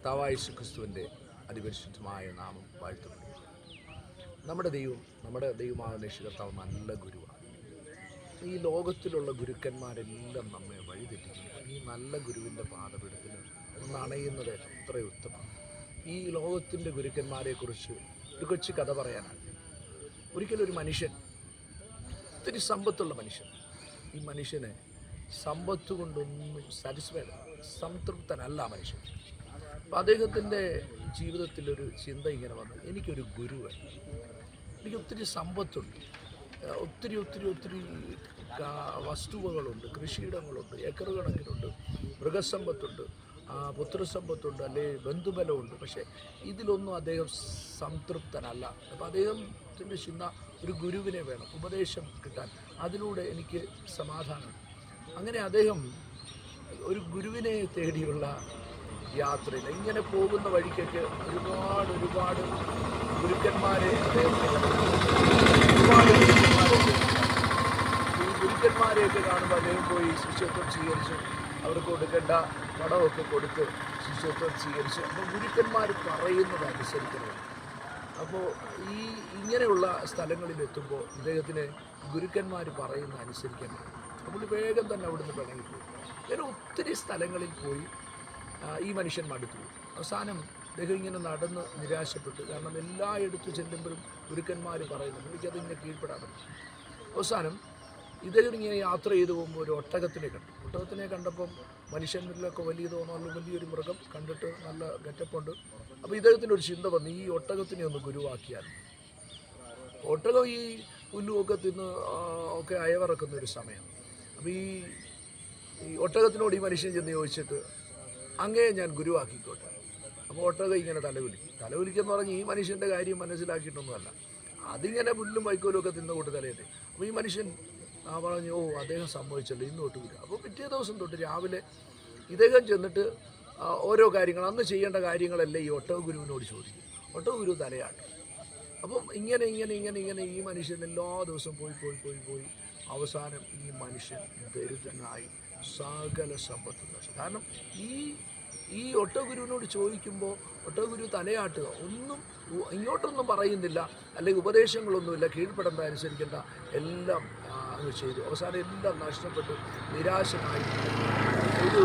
കർത്താവായ യേശുക്രിസ്തുവിൻ്റെ അതിപരിശുദ്ധമായ നാമം വാഴ്ത്തപ്പെടും. നമ്മുടെ ദൈവമാകുന്ന യേശു കർത്താവ് നല്ല ഗുരുവാണ്. ഈ ലോകത്തിലുള്ള ഗുരുക്കന്മാരെല്ലാം നമ്മെ വഴിതെറ്റിക്കുന്നു. ഈ നല്ല ഗുരുവിൻ്റെ പാദപീഠത്തിൽ അണയുന്നത് എത്ര ഉത്തമമാണ്. ഈ ലോകത്തിൻ്റെ ഗുരുക്കന്മാരെക്കുറിച്ച് ഒരു കൊച്ചു കഥ പറയാനാണ്. ഒരിക്കലും ഒരു മനുഷ്യൻ, ഒത്തിരി സമ്പത്തുള്ള മനുഷ്യൻ, ഈ മനുഷ്യന് സമ്പത്ത് കൊണ്ടൊന്നും സംതൃപ്തനല്ല മനുഷ്യൻ. അപ്പോൾ അദ്ദേഹത്തിൻ്റെ ജീവിതത്തിലൊരു ചിന്ത ഇങ്ങനെ വന്നു, എനിക്കൊരു ഗുരു വേണം. എനിക്ക് ഒത്തിരി സമ്പത്തുണ്ട്, ഒത്തിരി വസ്തുവകളുണ്ട്, കൃഷിയിടങ്ങളുണ്ട്, ഏക്കർ കണക്കിനുണ്ട്, മൃഗസമ്പത്തുണ്ട്, പുത്രസമ്പത്തുണ്ട്, അല്ലെങ്കിൽ ബന്ധുബലമുണ്ട്. പക്ഷേ ഇതിലൊന്നും അദ്ദേഹം സംതൃപ്തനല്ല. അപ്പോൾ അദ്ദേഹത്തിൻ്റെ ചിന്ത ഒരു ഗുരുവിനെ വേണം, ഉപദേശം കിട്ടാൻ, അതിലൂടെ എനിക്ക് സമാധാനം. അങ്ങനെ അദ്ദേഹം ഒരു ഗുരുവിനെ തേടിയുള്ള യാത്രയിൽ ഇങ്ങനെ പോകുന്ന വഴിക്കൊക്കെ ഒരുപാട് ഗുരുക്കന്മാരെ ഈ ഗുരുക്കന്മാരെയൊക്കെ കാണുമ്പോൾ അദ്ദേഹം പോയി ശിഷ്യത്വം സ്വീകരിച്ചു. അവർക്ക് കൊടുക്കേണ്ട പണമൊക്കെ കൊടുത്ത് ശിഷ്യത്വം സ്വീകരിച്ചു. അപ്പോൾ ഗുരുക്കന്മാർ പറയുന്നത് അനുസരിക്കണം. അപ്പോൾ ഇങ്ങനെയുള്ള സ്ഥലങ്ങളിലെത്തുമ്പോൾ ഇദ്ദേഹത്തിന് ഗുരുക്കന്മാർ പറയുന്നത് അനുസരിക്കാൻ പറ്റും. അപ്പോൾ വേഗം തന്നെ അവിടുന്ന് പിണങ്ങിപ്പോയി. അങ്ങനെ ഒത്തിരി സ്ഥലങ്ങളിൽ പോയി ഈ മനുഷ്യൻ മടുത്തു. അവസാനം അദ്ദേഹം ഇങ്ങനെ നടന്ന് നിരാശപ്പെട്ടു. കാരണം എല്ലായിടത്തും ചെല്ലുമ്പോഴും ഗുരുക്കന്മാർ പറയുന്നു, എനിക്കതിങ്ങനെ കീഴ്പ്പെടാൻ പറ്റും. അവസാനം ഇദ്ദേഹം ഇങ്ങനെ യാത്ര ചെയ്തു പോകുമ്പോൾ ഒരു ഒട്ടകത്തിനെ കണ്ടു. ഒട്ടകത്തിനെ കണ്ടപ്പം മനുഷ്യനിലൊക്കെ വലിയ തോന്നുന്നു, വലിയൊരു മൃഗം കണ്ടിട്ട് നല്ല ഗെറ്റപ്പുണ്ട്. അപ്പോൾ ഇദ്ദേഹത്തിൻ്റെ ഒരു ചിന്ത വന്നു, ഈ ഒട്ടകത്തിനെ ഒന്ന് ഗുരുവാക്കിയാൽ. ഒട്ടകം ഈ പുല്ലുമൊക്കെ തിന്ന് ഒക്കെ അയവിറക്കുന്ന ഒരു സമയം. അപ്പോൾ ഈ ഒട്ടകത്തിനോട് ഈ മനുഷ്യൻ ചെന്ന് ചോദിച്ചിട്ട്, അങ്ങേ ഞാൻ ഗുരുവാക്കിക്കോട്ടെ. അപ്പോൾ ഒട്ടകം ഇങ്ങനെ തലകുലിക്കെന്ന് പറഞ്ഞ് ഈ മനുഷ്യൻ്റെ കാര്യം മനസ്സിലാക്കിയിട്ടൊന്നുമല്ല, അതിങ്ങനെ പുല്ലും വൈക്കോലും ഒക്കെ തിന്ന കൂട്ട് തലയല്ലേ. അപ്പോൾ ഈ മനുഷ്യൻ പറഞ്ഞു, ഓ അദ്ദേഹം സമ്മതിച്ചല്ലോ, ഇന്ന് തൊട്ട് ഗുരു. അപ്പോൾ പിറ്റേ ദിവസം തൊട്ട് രാവിലെ ഇദ്ദേഹം ചെന്നിട്ട് ഓരോ കാര്യങ്ങൾ, അന്ന് ചെയ്യേണ്ട കാര്യങ്ങളെല്ലാം ഈ ഒട്ടക ഗുരുവിനോട് ചോദിക്കും. ഒട്ടക ഗുരു തലയാട്ടും. അപ്പം ഇങ്ങനെ ഈ മനുഷ്യൻ എല്ലാ ദിവസവും പോയി അവസാനം ഈ മനുഷ്യൻ ദരിദ്രനായി സകല സമ്പത്തും നഷ്ടം. കാരണം ഈ ഒട്ടഗുരുവിനോട് ചോദിക്കുമ്പോൾ ഒട്ടഗുരു തലയാട്ടുക, ഒന്നും ഇങ്ങോട്ടൊന്നും പറയുന്നില്ല, അല്ലെങ്കിൽ ഉപദേശങ്ങളൊന്നുമില്ല, കീഴ്പ്പെടേണ്ട അനുസരിക്കേണ്ട, എല്ലാം അങ്ങ് ചെയ്തു. അവസാനം എല്ലാം നഷ്ടപ്പെട്ടു, നിരാശനായി. ഒരു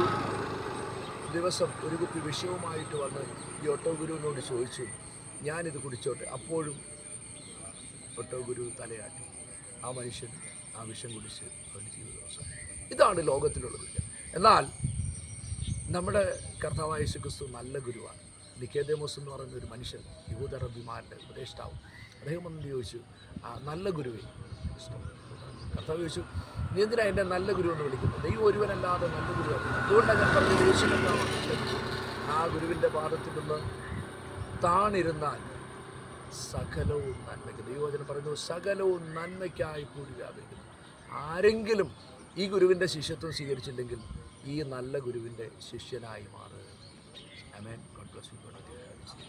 ദിവസം ഒരു കുപ്പി വിഷവുമായിട്ട് വന്ന് ഈ ഒട്ടഗുരുവിനോട് ചോദിച്ചു, ഞാനിത് കുടിച്ചോട്ടെ. അപ്പോഴും ഒട്ടഗുരു തലയാട്ടി. ആ മനുഷ്യൻ ആ വിഷം കുടിച്ച് അവൻ്റെ ജീവിതം. ഇതാണ് ലോകത്തിലുള്ള ഗുരു. എന്നാൽ നമ്മുടെ കർത്താവായ യേശുക്രിസ്തു നല്ല ഗുരുവാണ്. നിക്കോദേമോസ് എന്ന് പറയുന്ന ഒരു മനുഷ്യൻ, യഹൂദ റബ്ബിമാരുടെ ഉപദേഷ്ടാവും, അദ്ദേഹം വന്ന് ചോദിച്ചു, നല്ല ഗുരുവേ. കർത്താവ് ചോദിച്ചു, നീ എന്തിനാ എൻ്റെ നല്ല ഗുരു എന്ന് വിളിക്കുന്നത്? ദൈവം ഒരുവനല്ലാതെ നല്ല ഗുരുവാണ്. അതുകൊണ്ടാണ് ഞാൻ പറഞ്ഞത്, യേശുവിനാണ്. ആ ഗുരുവിൻ്റെ പാദത്തിൽ നിന്ന് താണിരുന്നാൽ സകലവും നന്മയ്ക്ക്, ദൈവവചനം പറയുന്നു, സകലവും നന്മയ്ക്കായി കൂടി വ്യാപരിക്കുന്നു. ആരെങ്കിലും ഈ ഗുരുവിൻ്റെ ശിഷ്യത്വം സ്വീകരിച്ചില്ലെങ്കിൽ ഈ നല്ല ഗുരുവിൻ്റെ ശിഷ്യനായി മാറുക. ആമേൻ. God bless U.